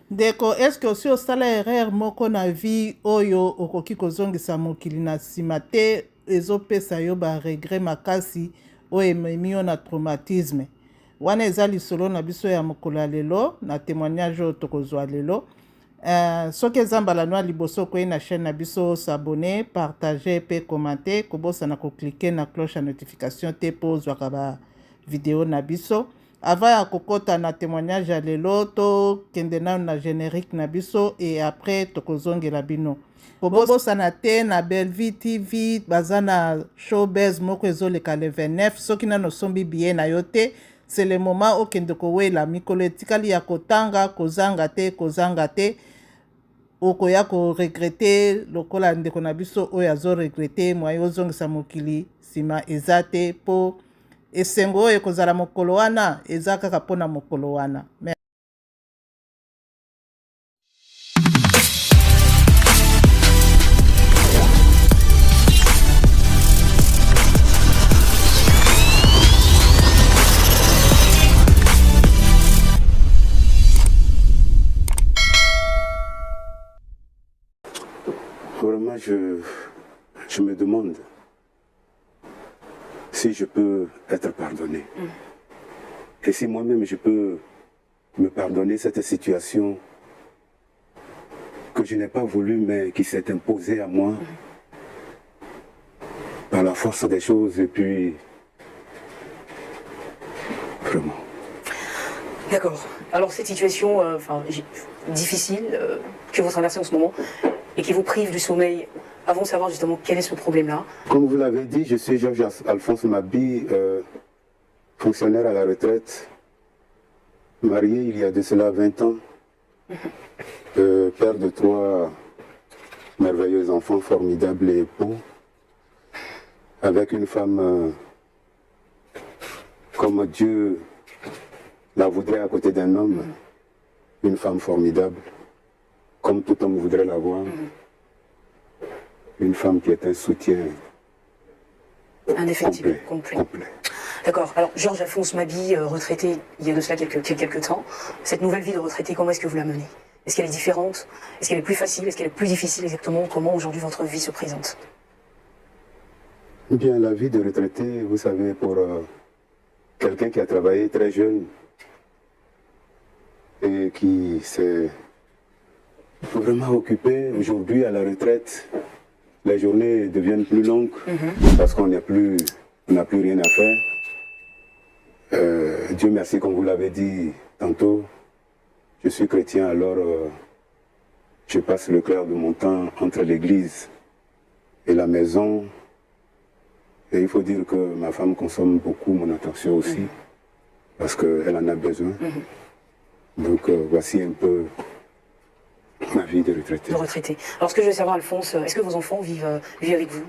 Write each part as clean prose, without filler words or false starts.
Ndeko, est-ce que aussi osala erreur moko na vie oyo okoki kozongisa mokili na nsima te ezopesa yo baregret makasi oyo ememi yo na traumatisme? Wana eza lisolo na biso ya mokolo ya lelo na témoignage oyo tokozwa lelo. Soki eza mbala no ya liboso okoyi na chaîne na biso s'abonner, partager pe commenter, kobosana koklike na cloche ya notification te mpo ozwaka ba video na biso. Avant ya kokota na témoignage ya lelo tokende nanu na générique na biso et après tokozongela bino. Kobosana te na Bellevue TV baza na showbiz moko ezoleka le 29 soki nano osombi billet na yo te, c'est le moment okende kowela mikolo etikali ya kotanga kozanga te okoya koregrete lokola ndeko na biso oyo azoregrete mwaye ozongisa mokili nsima eza te mpo esengo oyo ekozala mokolo wana eza kaka mpona mokolo wana. Vraiment, je me demande si je peux être pardonné. Et si moi-même je peux me pardonner cette situation que je n'ai pas voulu mais qui s'est imposée à moi par la force des choses et puis vraiment. D'accord. Alors cette situation difficile que vous traversez en ce moment et qui vous prive du sommeil, avant de savoir justement quel est ce problème-là. Comme vous l'avez dit, je suis Georges Alphonse Mabi, fonctionnaire à la retraite, marié il y a de cela 20 ans, père de 3 merveilleux enfants formidables et beaux, avec une femme comme Dieu la voudrait à côté d'un homme, une femme formidable, comme tout homme voudrait l'avoir. Une femme qui est un soutien indéfectible, complet. D'accord. Alors, Georges Alphonse Mabi, retraité il y a de cela quelques temps, cette nouvelle vie de retraité, comment est-ce que vous la menez? Est-ce qu'elle est différente? Est-ce qu'elle est plus facile? Est-ce qu'elle est plus difficile exactement? Comment aujourd'hui votre vie se présente? Bien, la vie de retraité, vous savez, pour quelqu'un qui a travaillé très jeune et qui s'est vraiment occupé aujourd'hui à la retraite, les journées deviennent plus longues parce qu'on n'a plus rien à faire. Dieu merci, comme vous l'avez dit tantôt, je suis chrétien, alors je passe le clair de mon temps entre l'église et la maison. Et il faut dire que ma femme consomme beaucoup mon attention aussi, parce qu'elle en a besoin. Donc voici un peu ma vie de retraité. De retraité. Alors ce que je veux savoir, Alphonse, est-ce que vos enfants vivent avec vous?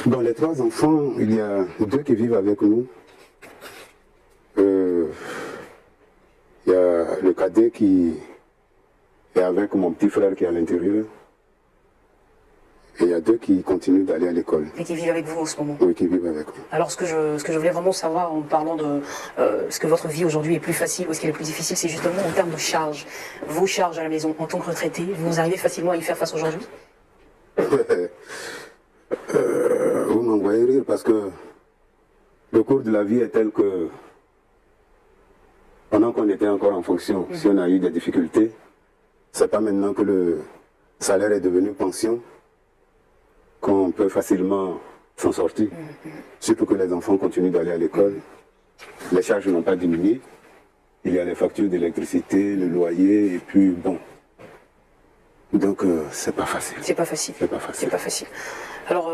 Dans les 3 enfants, il y a 2 qui vivent avec nous. Il y a le cadet qui est avec mon petit frère qui est à l'intérieur. Et il y a 2 qui continuent d'aller à l'école. Et qui vivent avec vous en ce moment? Oui, qui vivent avec nous. Alors ce que je voulais vraiment savoir en parlant de ce que votre vie aujourd'hui est plus facile ou est-ce qu'elle est plus difficile, c'est justement en termes de charges. Vos charges à la maison en tant que retraité, vous arrivez facilement à y faire face aujourd'hui? Vous m'envoyez rire parce que le cours de la vie est tel que pendant qu'on était encore en fonction, si on a eu des difficultés, c'est pas maintenant que le salaire est devenu pension qu'on peut facilement s'en sortir. Surtout que les enfants continuent d'aller à l'école. Les charges n'ont pas diminué. Il y a les factures d'électricité, le loyer, et puis bon. Donc c'est pas facile. C'est pas facile. C'est pas facile. C'est pas facile. Alors,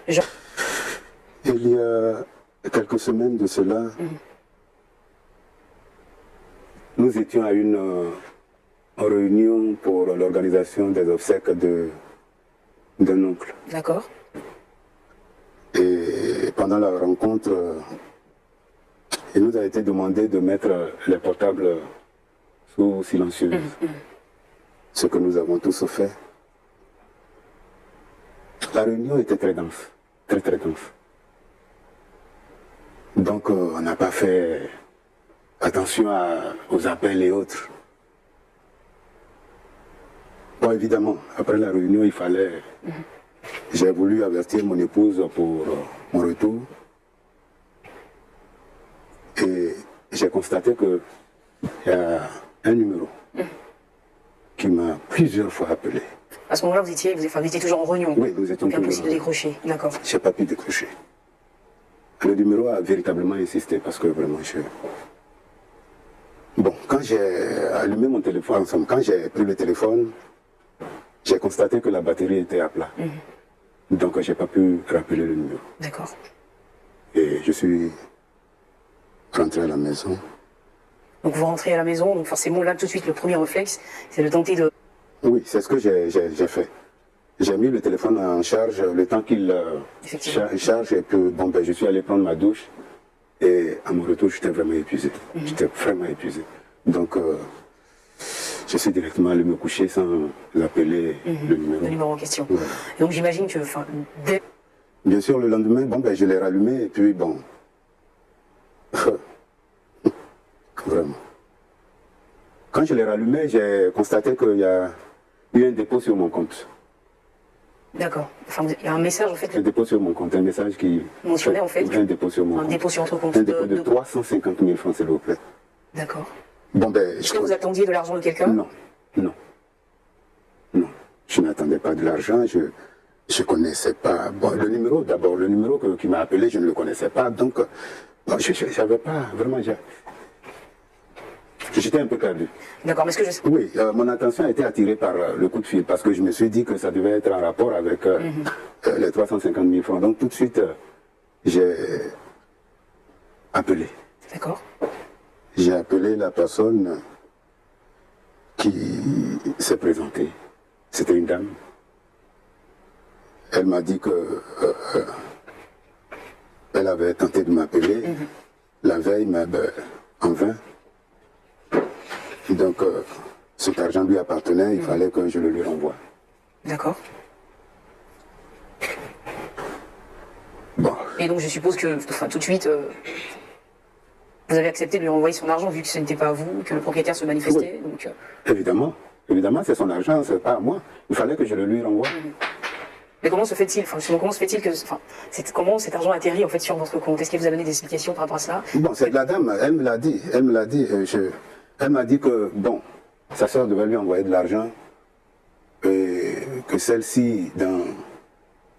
il y a quelques semaines de cela, nous étions à une réunion pour l'organisation des obsèques d'un oncle. D'accord. Et pendant la rencontre, il nous a été demandé de mettre les portables sous silencieuse. Ce que nous avons tous fait. La réunion était très dense, très dense. Donc on n'a pas fait attention aux appels et autres. Bon, évidemment, après la réunion, il fallait... J'ai voulu avertir mon épouse pour mon retour. Et j'ai constaté qu'il y a un numéro qui m'a plusieurs fois appelé. À ce moment-là, vous étiez toujours en réunion. Oui, nous étions donc impossible de décrocher, d'accord. Je n'ai pas pu décrocher. Le numéro a véritablement insisté parce que vraiment je... Bon, quand j'ai allumé mon téléphone, quand j'ai pris le téléphone, j'ai constaté que la batterie était à plat. Donc je n'ai pas pu rappeler le numéro. D'accord. Et je suis rentré à la maison. Donc vous rentrez à la maison, donc forcément là tout de suite le premier réflexe, c'est de tenter de... Oui, c'est ce que j'ai fait. J'ai mis le téléphone en charge le temps qu'il charge et puis bon, ben, je suis allé prendre ma douche et à mon retour j'étais vraiment épuisé. J'étais vraiment épuisé. Donc je suis directement allé me coucher sans appeler le numéro. Le numéro en question. Ouais. Et donc j'imagine que dès... Bien sûr le lendemain, bon, ben, je l'ai rallumé et puis bon... Vraiment. Quand je l'ai rallumé, j'ai constaté qu'il y a eu un dépôt sur mon compte. D'accord. Enfin, il y a un message en fait. Un dépôt sur mon compte, un message qui mentionnait en fait. Un dépôt sur mon compte. Un dépôt sur votre compte. Un dépôt de 350 000 francs, s'il vous plaît. D'accord. Bon, ben, est-ce que vous attendiez de l'argent de quelqu'un? Non, non. Non. Je n'attendais pas de l'argent, je ne connaissais pas. Bon, le numéro, d'abord, le numéro qui m'a appelé, je ne le connaissais pas. Donc, bon, je n'avais pas vraiment. J'étais un peu perdu. D'accord, mais est-ce que je... Oui, mon attention a été attirée par le coup de fil parce que je me suis dit que ça devait être en rapport avec les 350 000 francs. Donc tout de suite, j'ai appelé. D'accord. J'ai appelé la personne qui s'est présentée. C'était une dame. Elle m'a dit que elle avait tenté de m'appeler la veille, mais en vain. Donc, cet argent lui appartenait, il fallait que je le lui renvoie. D'accord. Bon. Et donc, je suppose que, enfin, tout de suite, vous avez accepté de lui renvoyer son argent, vu que ce n'était pas à vous, que le propriétaire se manifestait. Oui. Donc, Évidemment, c'est son argent, c'est pas à moi. Il fallait que je le lui renvoie. Mais comment se fait-il, enfin, comment se fait-il que, enfin, comment cet argent atterrit en fait sur votre compte? Est-ce qu'il vous a donné des explications par rapport à ça? Bon, c'est la dame, elle me l'a dit, elle m'a dit que, bon, sa soeur devait lui envoyer de l'argent et que celle-ci,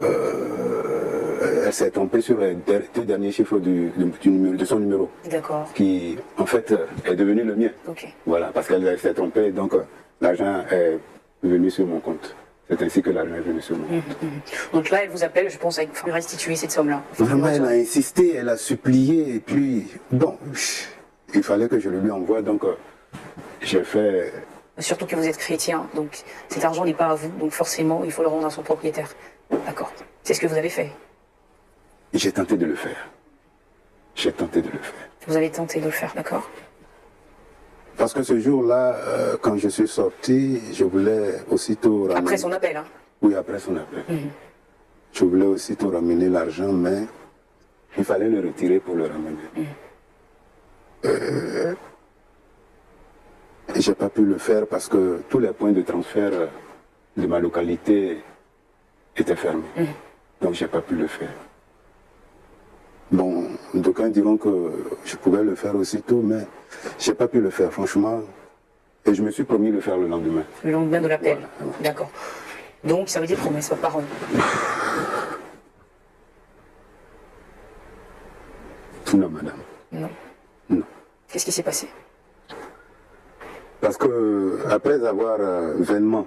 elle s'est trompée sur les deux derniers chiffres de son numéro. D'accord. Qui, en fait, est devenu le mien. Ok. Voilà, parce qu'elle s'est trompée, donc l'argent est venu sur mon compte. C'est ainsi que l'argent est venu sur mon compte. Donc là, elle vous appelle, je pense, avec restituer cette somme-là. Vraiment, elle a insisté, elle a supplié, et puis, bon, il fallait que je le lui envoie, donc j'ai fait... Surtout que vous êtes chrétien, donc cet argent n'est pas à vous, donc forcément, il faut le rendre à son propriétaire. D'accord. C'est ce que vous avez fait. J'ai tenté de le faire. J'ai tenté de le faire. Vous avez tenté de le faire, d'accord. Parce que ce jour-là, quand je suis sorti, je voulais aussitôt ramener... Après son appel, hein? Oui, après son appel. Je voulais aussitôt ramener l'argent, mais il fallait le retirer pour le ramener. Et j'ai pas pu le faire parce que tous les points de transfert de ma localité étaient fermés. Donc j'ai pas pu le faire. Bon, d'aucuns diront que je pouvais le faire aussitôt, mais j'ai pas pu le faire, franchement. Et je me suis promis de le faire le lendemain. Le lendemain de l'appel. Voilà. D'accord. Donc ça veut dire promesse, pas parole. Non, madame. Non. Non. Qu'est-ce qui s'est passé? Parce que après avoir vainement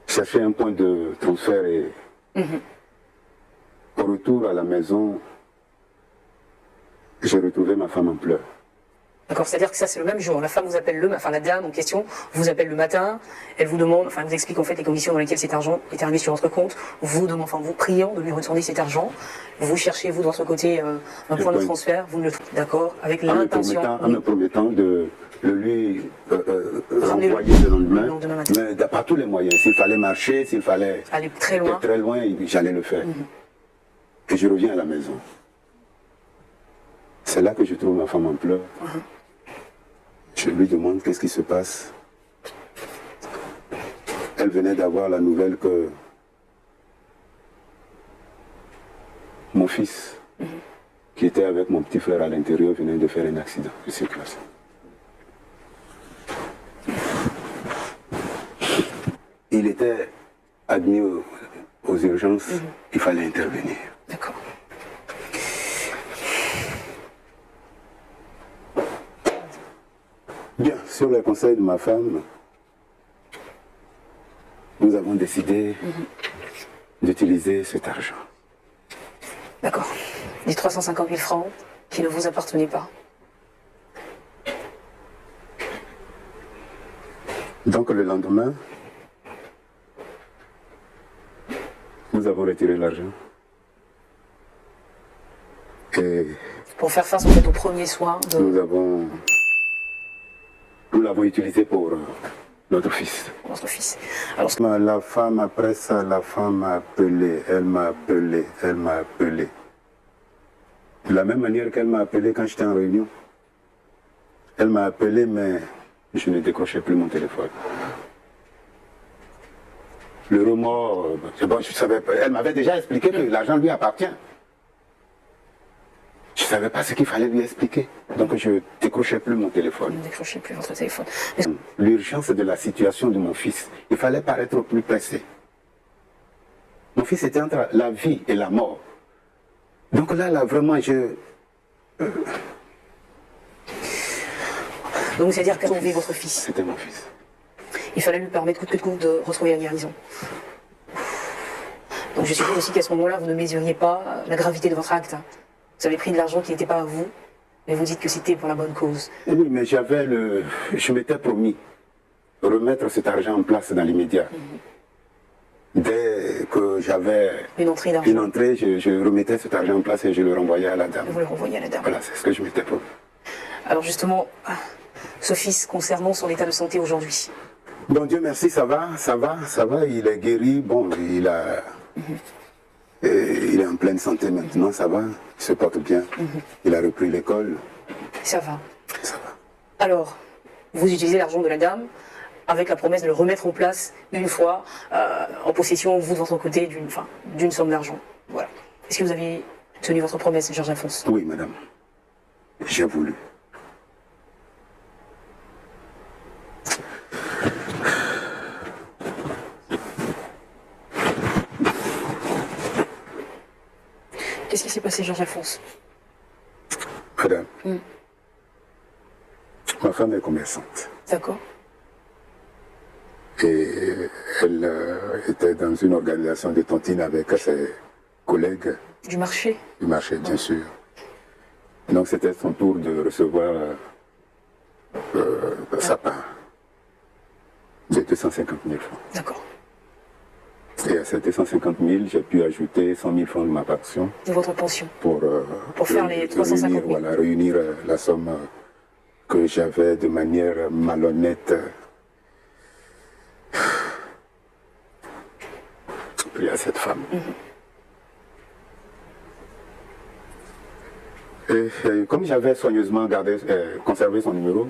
cherché un point de transfert et au retour à la maison, j'ai retrouvé ma femme en pleurs. D'accord, c'est-à-dire que ça c'est le même jour. La femme vous appelle enfin la dame en question vous appelle le matin, elle vous demande, enfin elle vous explique en fait les conditions dans lesquelles cet argent est arrivé sur votre compte, vous demandez, enfin vous priant de lui retourner cet argent, vous cherchez vous de votre côté un point de transfert, vous ne le trouvez, d'accord, avec l'intention. En me promettant de le lui renvoyer le lendemain, matin. Mais par tous les moyens, s'il fallait marcher, s'il fallait aller très loin, j'allais le faire. Et je reviens à la maison. C'est là que je trouve ma femme en pleurs. Je lui demande qu'est-ce qui se passe. elle venait d'avoir la nouvelle que mon fils, qui était avec mon petit frère à l'intérieur, venait de faire un accident de circulation. Il était admis aux urgences, il fallait intervenir. D'accord. Bien, sur le conseil de ma femme, nous avons décidé d'utiliser cet argent. D'accord. Les 350 000 francs qui ne vous appartenaient pas. Donc le lendemain, nous avons retiré l'argent. Et Pour faire face en fait aux premiers soins de... nous l'avons utilisé pour notre fils. votre fils. Alors, La femme, après ça, la femme m'a appelé, elle m'a appelé, elle m'a appelé. De la même manière qu'elle m'a appelé quand j'étais en réunion. Elle m'a appelé, mais je ne décrochais plus mon téléphone. Le remords, bon, je savais pas. Elle m'avait déjà expliqué que l'argent lui appartient. Je ne savais pas ce qu'il fallait lui expliquer. Donc je ne décrochais plus mon téléphone. ne décrochez plus votre téléphone. L'urgence de la situation de mon fils, il fallait paraître plus pressé. Mon fils était entre la vie et la mort. Donc là vraiment, Donc c'est-à-dire que sauver votre fils. C'était mon fils. Il fallait lui permettre coûte que coûte de retrouver la guérison. Donc je suppose aussi qu'à ce moment-là, vous ne mesuriez pas la gravité de votre acte. Vous avez pris de l'argent qui n'était pas à vous, mais vous dites que c'était pour la bonne cause. Oui, mais je m'étais promis de remettre cet argent en place dans l'immédiat. Dès que j'avais Une entrée d'argent. Je remettais cet argent en place et je le renvoyais à la dame. Vous le renvoyez à la dame. Voilà, c'est ce que je m'étais promis. Alors justement, ce fils, concernant son état de santé aujourd'hui. Bon, Dieu merci, ça va, il est guéri, bon, il est en pleine santé maintenant, ça va, il se porte bien, il a repris l'école. Ça va. Ça va. Alors, vous utilisez l'argent de la dame avec la promesse de le remettre en place une fois en possession, vous de votre côté, d'une somme d'argent. Voilà. Est-ce que vous avez tenu votre promesse, Georges Alphonse? Oui, madame, j'ai voulu. Qu'est-ce qui s'est passé, Georges Alphonse? Madame, ma femme est commerçante. D'accord. Et elle était dans une organisation de tontine avec ses collègues. Du marché? Du marché, bien sûr. Donc c'était son tour de recevoir sa part de 250 000 francs. D'accord. Et à ces 250 000, j'ai pu ajouter 100 000 francs de ma pension. De votre pension? Pour faire les 350 000. Voilà, réunir la somme que j'avais de manière malhonnête pris à cette femme. Et comme j'avais soigneusement conservé son numéro,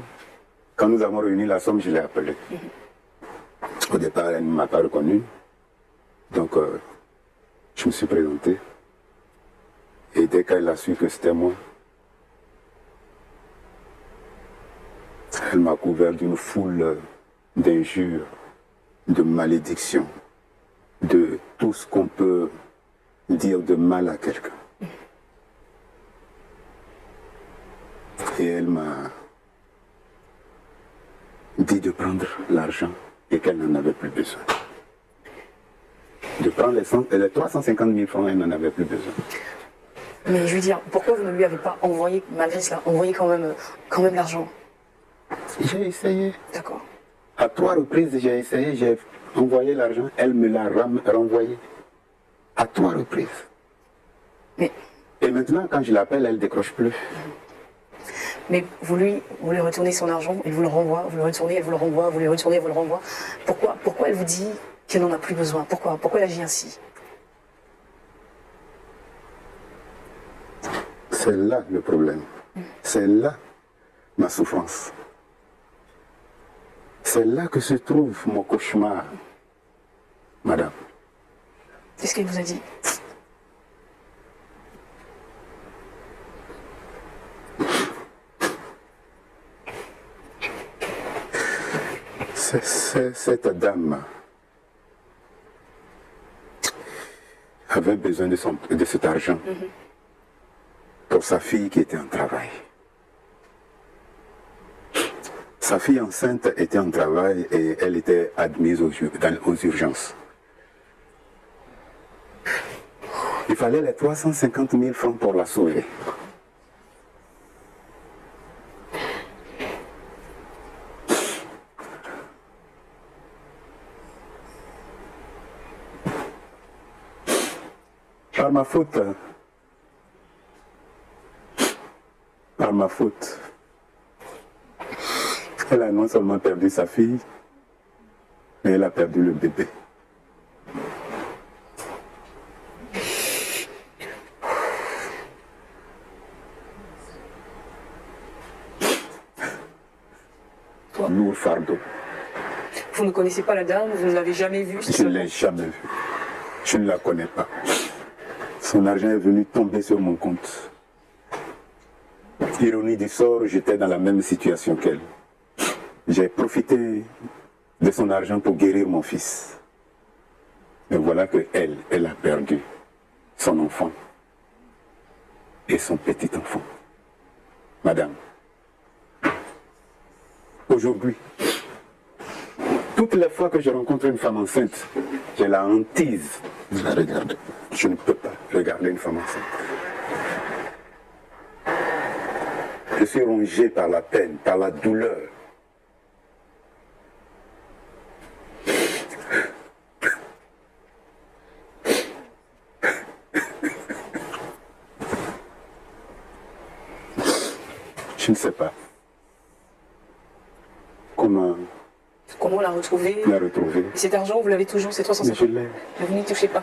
quand nous avons réuni la somme, je l'ai appelée. Au départ, elle ne m'a pas reconnu. Donc, je me suis présenté. Et dès qu'elle a su que c'était moi, elle m'a couvert d'une foule d'injures, de malédictions, de tout ce qu'on peut dire de mal à quelqu'un. Et elle m'a dit de prendre l'argent et qu'elle n'en avait plus besoin. De prendre les 350 000 francs, elle n'en avait plus besoin. Mais je veux dire, pourquoi vous ne lui avez pas envoyé, malgré cela, envoyé quand même l'argent? J'ai essayé. D'accord. À 3 reprises, j'ai essayé, j'ai envoyé l'argent, elle me l'a renvoyé. À 3 reprises. Mais... Et maintenant, quand je l'appelle, elle ne décroche plus. Mais vous lui retournez son argent, elle vous le renvoie, vous le retournez, elle vous le renvoie, vous lui retournez, elle vous le renvoie. Pourquoi elle vous dit qu'elle n'en a plus besoin? Pourquoi elle agit ainsi? C'est là le problème. C'est là ma souffrance. C'est là que se trouve mon cauchemar. madame. Qu'est-ce qu'elle vous a dit? Cette dame avait besoin de cet argent pour sa fille qui était en travail. Sa fille enceinte était en travail et elle était admise aux urgences. Il fallait les 350 000 francs pour la sauver. Par ma faute, elle a non seulement perdu sa fille, mais elle a perdu le bébé. Lourd fardeau. Vous ne connaissez pas la dame, vous ne l'avez jamais vue? Je ne l'ai jamais vue. Je ne la connais pas. Son argent est venu tomber sur mon compte. Ironie du sort, j'étais dans la même situation qu'elle. J'ai profité de son argent pour guérir mon fils. Mais voilà que elle a perdu son enfant et son petit enfant. Madame, aujourd'hui, toutes les fois que je rencontre une femme enceinte, j'ai la hantise de la regarder. Je ne peux pas regarder une femme enceinte. Je suis rongé par la peine, par la douleur. Je ne sais pas comment la retrouver. La retrouver. Et cet argent, vous l'avez toujours, ces 350 000? Mais je l'ai. Mais vous n'y touchez pas.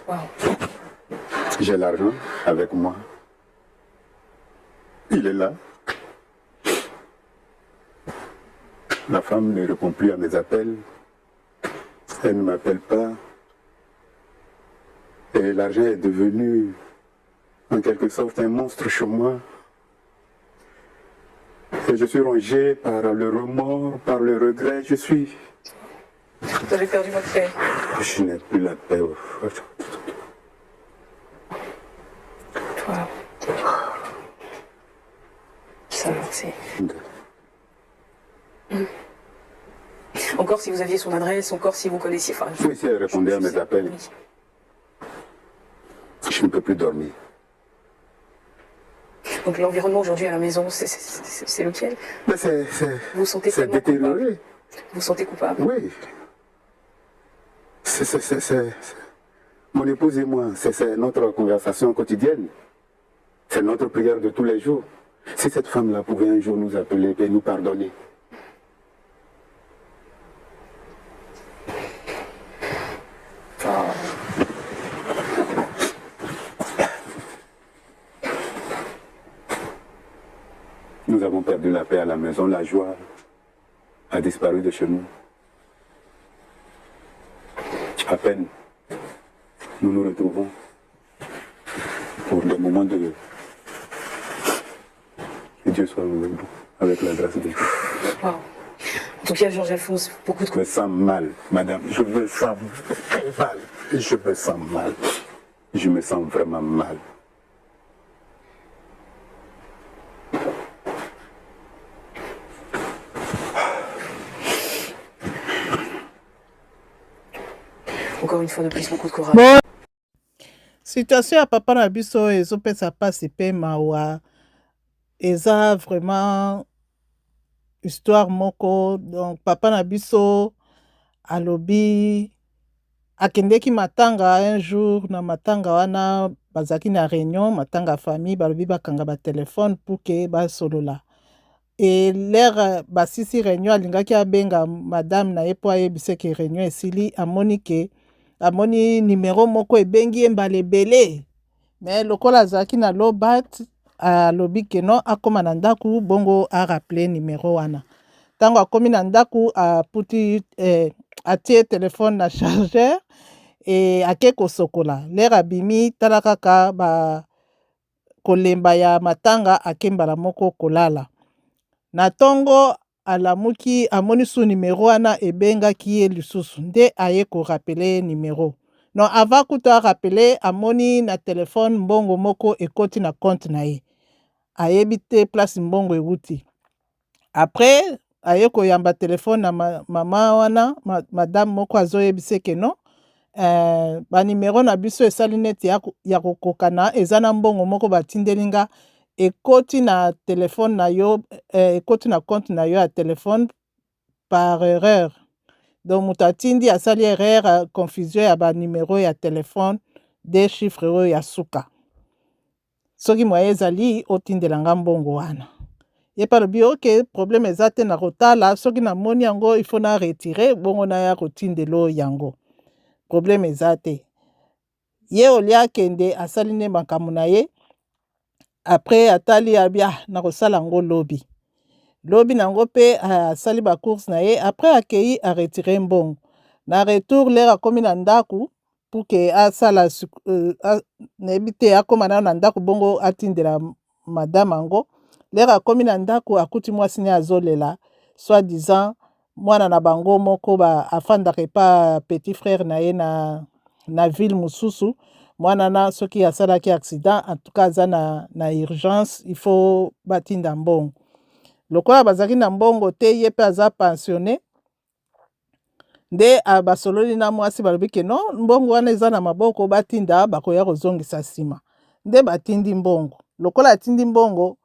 Wow. J'ai l'argent avec moi. Il est là. La femme ne répond plus à mes appels. Elle ne m'appelle pas. Et l'argent est devenu, en quelque sorte, un monstre chez moi. Et je suis rongé par le remords, par le regret. Vous avez perdu votre paix. Je n'ai plus la paix. Voilà. Ça, c'est... Encore si vous aviez son adresse, encore si vous connaissiez... Enfin, oui, si elle répondait à mes appels. Oui. Je ne peux plus dormir. Donc l'environnement aujourd'hui à la maison, c'est lequel? Mais vous vous sentez c'est détérioré. Coupable. Vous vous sentez coupable? Oui. Mon épouse et moi, c'est notre conversation quotidienne. C'est notre prière de tous les jours. Si cette femme-là pouvait un jour nous appeler et nous pardonner. Nous avons perdu la paix à la maison, la joie a disparu de chez nous. À peine nous nous retrouvons pour des moments de... Que Dieu soit avec la grâce de Dieu. Wow. En tout cas, Georges Alphonse, beaucoup de... Je me sens mal, madame. Je me sens mal. Je me sens mal. Je me sens vraiment mal. Encore une fois de plus, beaucoup de courage. Bon. Situation ya papa na biso ezopesa pasi pe mawa eza vraiment histoire moko. Donc papa na biso alobi akendeki matanga un jour, na matanga wana bazaki na réunion, matanga famille, balobi bakanga ba téléphone pour que basolola. Et l'air basisi réunion alingaki abenga madame na ye po ayebise ke réunion esili, amoni numéro moko ebengi ye mbala ebele. me lokola azalaki na lobat alobi ke non akóma na ndako bongo araple numero wana ntango akómi na ndako aputi atie telefone na chargeur ake kosokola lere abimi tala kaka kolemba ya matanga ake mbala moko kolala na ntongo alamuki amoni su numero wana ebengaki ye lisusu nde aye korapele numero non avant kutu arapele amoni na telefone mbongo moko ekoti na compte na ye ayebi te place mbongo euti après aye koyamba telefone na mama wana madame moko azoyebisa ke non banimero na biso esali neti ya kokokana eza na mbongo moko batindeli nga ekoti na telefone na yo ekoti na compte na yo ya telefone par erreur donc moto atindi asali erreur confusion ya banimero ya telefone de chiffre oyo ya suka soki moye ezali otindela nga mbongo wana ye mpe alobi oke problème eza te na kotala soki namoni yango ifo na retire bongo naya kotindelo yango problème eza te ye olia akende asali nde makambo na ye après atali abia na kosala yango lobi nango mpe asali bacourse na ye après akei aretire mbongo na retour lere akómi na ndako puke asala nayebi te akóma nano na ndako bongo atindela madame yango lere akómi na ndako akuti mwasi ne azolela soit disant mwana na bango moko afandaka epa petit frère na ye na ville mosusu mwana na soki asalaki accident en tout cas aza na urgence il faut batinda mbongo lokola bazalaki na mbongo te ye mpe aza pensionné nde basololi na mwasi balobi ke non mbongo wana eza na maboko batinda bakoya kozongisa nsima nde batindi mbongo lokola atindi mbongo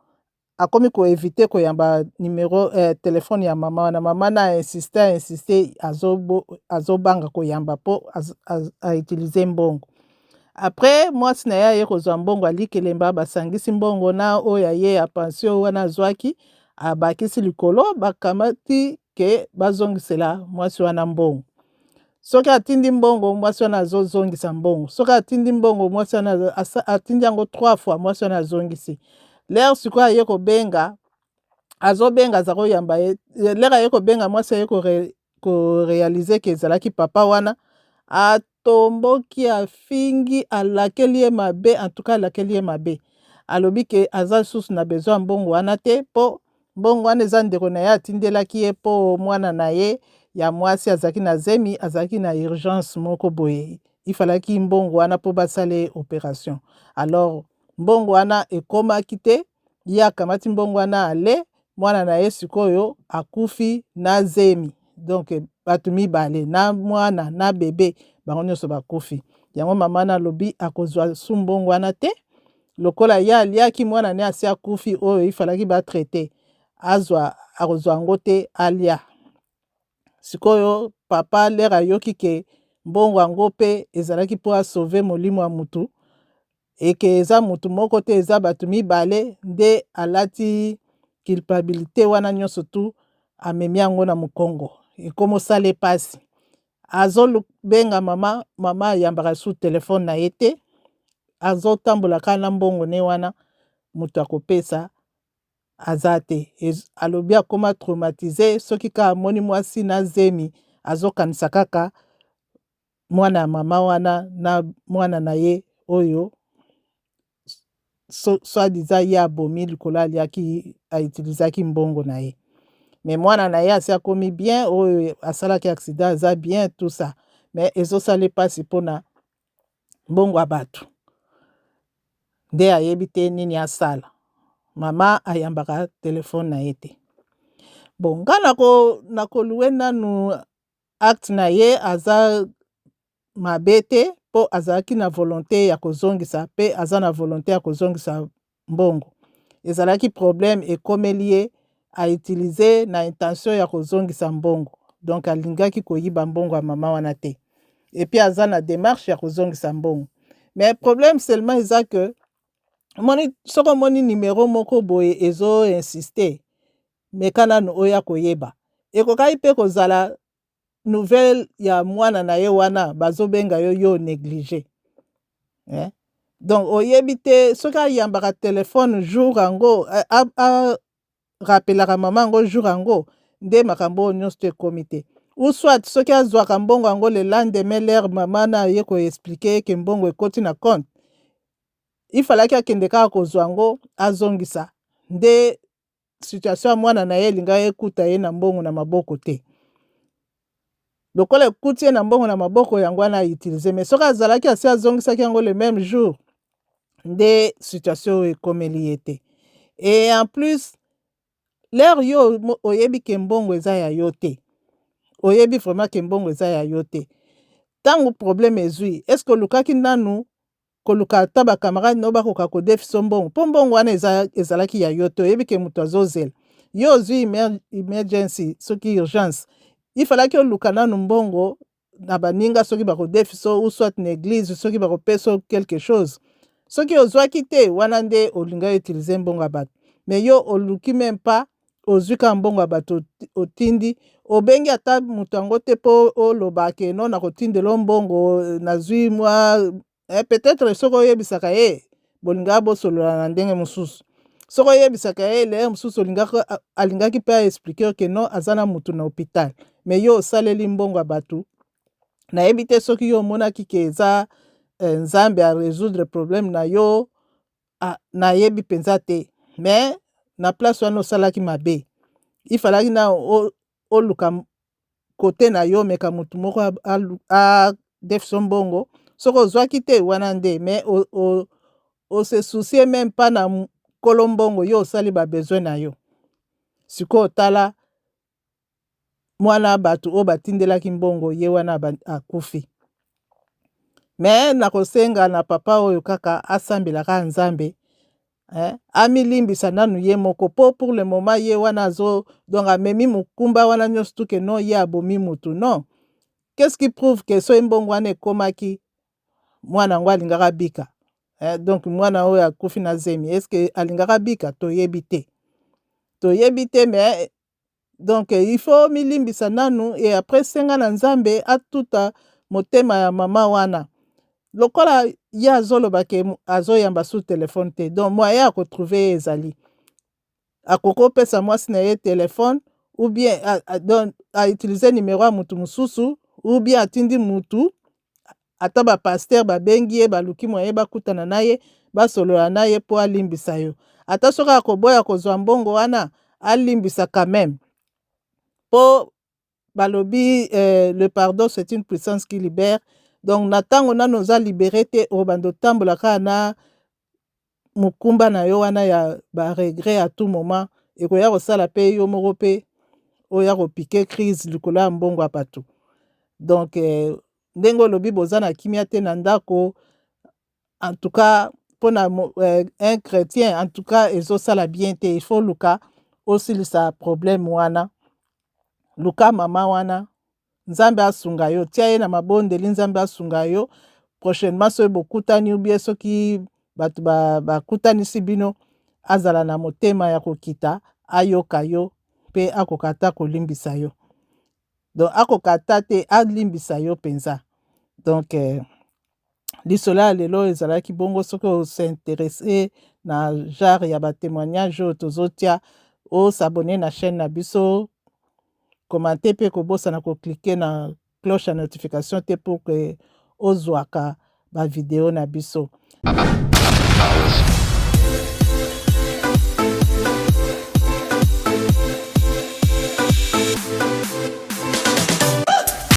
akomi koevite koyamba numero telefone ya mama wana mama na insiste azobanga koyamba mpo autilize mbongo après mwasi na ye aye kozwa mbongo alikelemba basangisi mbongo na oyo aye ya pension wana azwaki abakisi likolo bakamati ke bazongisela mwasi wana mbongo soki atindi mbongo mwasi wana azozongisa mbongo soki atindi mbongo mwasi wana atindi yango 3 fois mwasi wana azongisi lere sikoyo aye kobenga azobenga aza koyamba ye lere aye kobenga mwasi aye korealize ke ezalaki papa wana atomboki afingi alakeli ye mabe en tout cas alakeli ye mabe alobi ke aza lisusu na besoin mbongo wana te mpo mbongo wana eza ndeko na ye atindelaki ye mpo mwana na ye ya mwasi azalaki na zemi azalaki na urgence moko boye ifalaki mbongo wana mpo basala opération alors mbongo wana ekomaki te ye akamati mbongo wana ale mwana na ye sikoyo akufi na zemi donc bato mibale na mwana na bebe bango nyonso bakufi yango mama na alobi akozwa su mbongo wana te lokola ye aliaki mwana ne asi akufi oyo ifalaki batraite akozwa yango te alia sikoyo papa lere ayoki ke mbongo yango mpe ezalaki mpo asauve molimo ya mutu eke eza mutu moko te eza bato mibale nde alati culpabilité wana nyonso tu amemi yango na mokongo ekomosala epasi azobenga mama ayambaka su telefone na ye te azotambola kaka na mbongo ne wana moto akopesa aza te alobi akoma traumatize soki kaka amoni mwasi na zemi azokanisa kaka mwana ya mama wana na mwana na ye oyo swadiza ye abomi likolo aliaki aitilizaki mbongo na ye me mwana na ye asi akomi bien oyo asalaki accident aza bien tout ça me ezosala mpasi mpona mbongo ya bato nde ayebi te nini asala mama ayambaka telefone na ye te bon nga nakoluwe nanu acte na ye aza mabe te mpo azalaki na volonté ya kozongisa mpe aza na volonté ya kozongisa mbongo ezalaki problème ekomeli ye autilize na intention ya kozongisa mbongo donc alingaki koyiba mbongo ya mama wana te epuis aza na démarche ya kozongisa mbongo mais problème seulement eza que soki omoni numero moko boye ezo-insiste meka nanu oya koyeba ekokaki mpe kozala nouvelle ya mwana na ye wana bazobenga yo néglige donc oyebi te soki ayambaka telefone jour yango rappelaka mama yango jour yango nde makambo oyo nyonso to ekomi te ou soit soki azwaka mbongo yango le lendemain lere mama na aye koexplike eke mbongo ekoti na compte ifalaki akende kaka kozwa yango azongisa nde situation ya mwana na ye elinga ekuta ye na mbongo na maboko te lokola ekuti ye na mbongo na maboko yango wana autilize mais soki azalaki asi azongisaki yango le même jour nde situation oyo ekomeli ye te et en plus lere yo oyebi ke mbongo eza ya yo te oyebi vraiment ke mbongo eza ya yo te ntango problème ezwi estce olukaki nanu koluka ata bakamarade no bakoka kodefiso mbongo mpo mbongo wana ezalaki ya yo te oyebi ke moto azozela yo ozwi emergency soki urgence ifalaki oluka nanu mbongo na baninga soki bakodefiso ou soit na église soki bakopesa quelque chose soki ozwaki te wana nde olinga utilize mbongo ya bato mais yo oluki même pas ozwi ka mbongo ya bato otindi obengi ata moto yango te mpo oloba ke no na kotindela mbongo nazwi mwa peut-être soki oyebisaka ye bolinga bosolola na ndenge mosusu soki oyebisaka ye lere mosusu alingaki mpe aexplike oke no aza na motu na hôpital mais yo osaleli mbongo ya bato nayebi te soki yo omonaki ke eza nzambe arésoudre problème na yo nayebi mpenza te mais na place wana osalaki mabe ifalaki na oluka kote na yo meka motu moko adefiso mbongo soki ozwaki te wana nde mais ose soucie même pas na kolo mbongo yo osali babesoin na yo sikoyo otala mwana bato oyo batindelaki mbongo ye wana akufi mais nakosenga na papa oyo kaka asambelaka nzambe amilimbisa nanu ye moko po pour le moment ye wana donc amemi mokumba wana nyonso tuke no ye abomi mutu non qu'est-ce qui prouve que so mbongo wana ekomaki mwana yango alingaka bika donc mwana oyo akufi na zemi est-ce que alingaka bika toyebi te mais donc il faut milimbisa nanu et après senga na nzambe atuta motema ya mama wana lokola ye azoloba ke azoyamba su telefone te donc moyen akotrouve ye ezali akoki opesa mwasi na ye telefone ou bien autilize numero ya mutu mosusu ou bien atindi mutu ata bapaster babengi ye baluki moye bakutana na ye basolola na ye mpo alimbisa yo ata soki akoboya kozwa mbongo wana alimbisa quand même mpo balobi le pardon c'est une puissance qui libère donc na ntango nano oza libere te obanda otambola kaka na mokumba na yo wana ya baregret à tout moment ekoya kosala mpe yo moko mpe oya kopike crise likolo ya mbongo ya bato donc ndenge olobi boza na kimia te na ndako en tout cas mpona un chrétien en tout cas ezosala bien te il faut luka osilisa problème wana luka mama wana nzambe asunga yo tia ye na mabondeli nzambe asunga yo prochainement soki bokutani ubie soki bato bakutanisi bino azala na motema ya kokita ayoka yo mpe akoka ata kolimbisa yo donc akoka ata te alimbisa yo mpenza donc lisolo ya lelo ezalaki bongo soki osinteresse na genre ya batémoignage oyo tozotia osabone na chaîne na biso komante mpe kobosana koklike na cloche ya notification te pour que ozwaka bavideo na biso